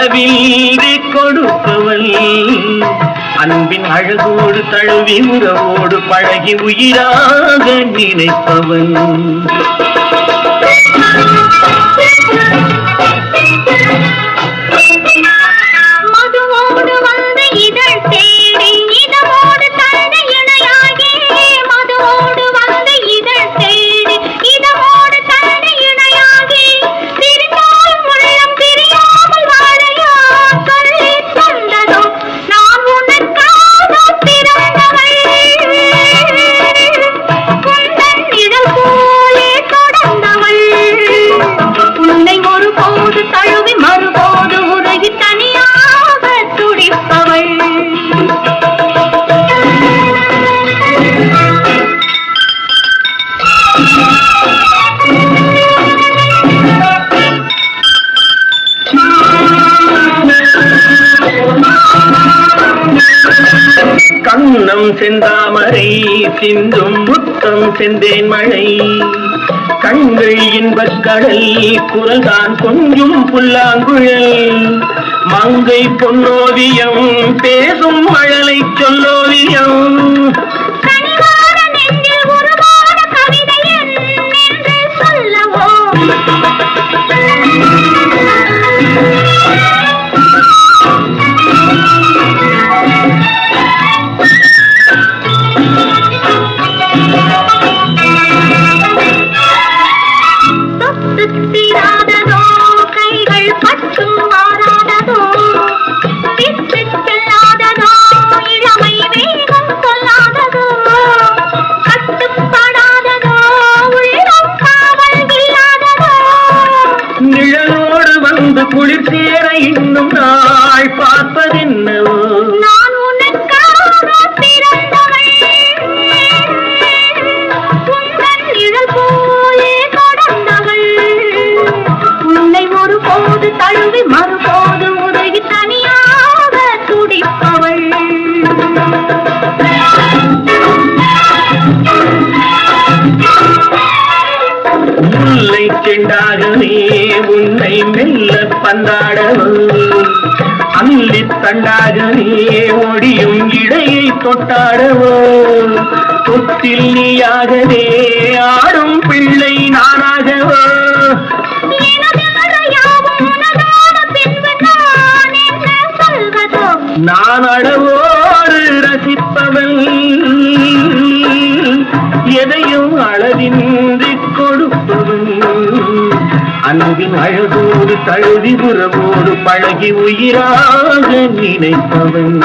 அளவின்றி கொடுப்பவள், அன்பின் அழகோடு தழுவி உறவோடு பழகி உயிராக நினைப்பவள். கண்ணம் செந்தாமரை சிந்தும் முத்தம் செந்தேன் மழை, கண்கள் இன்பக் கடல் குரல்தான் கொஞ்சும் புல்லாங்குழல், மங்கை பொன்னோவியம் பேசும் மழலை சொல்லோவியம். குளிர் சேர இன்னும் நாள் பார்ப்பதென்னவோ, நான் உனக்காக பிறந்தவள், உந்தன் நிழல் போலே தொடர்ந்தவள், உன்னை ஒரு போது தழுவி மறுபோது உதவி தனியாக துடிப்பவள். முல்லை செண்டாகவே உன்னை மெல்ல பந்தாடவோ, அள்ளி தண்டாகவே ஒடியும் இடையை தொட்டாடவோ, தொட்டில் நீயாகவே ஆடும் பிள்ளை நானாகவோ, நான் அழவோடு ரசிப்பவள், எதையும் அளவின்றி கொடுப்பவள், அன்பின் அழகோடு தழுவி உறவோடு பழகி உயிராக நினைப்பவள்.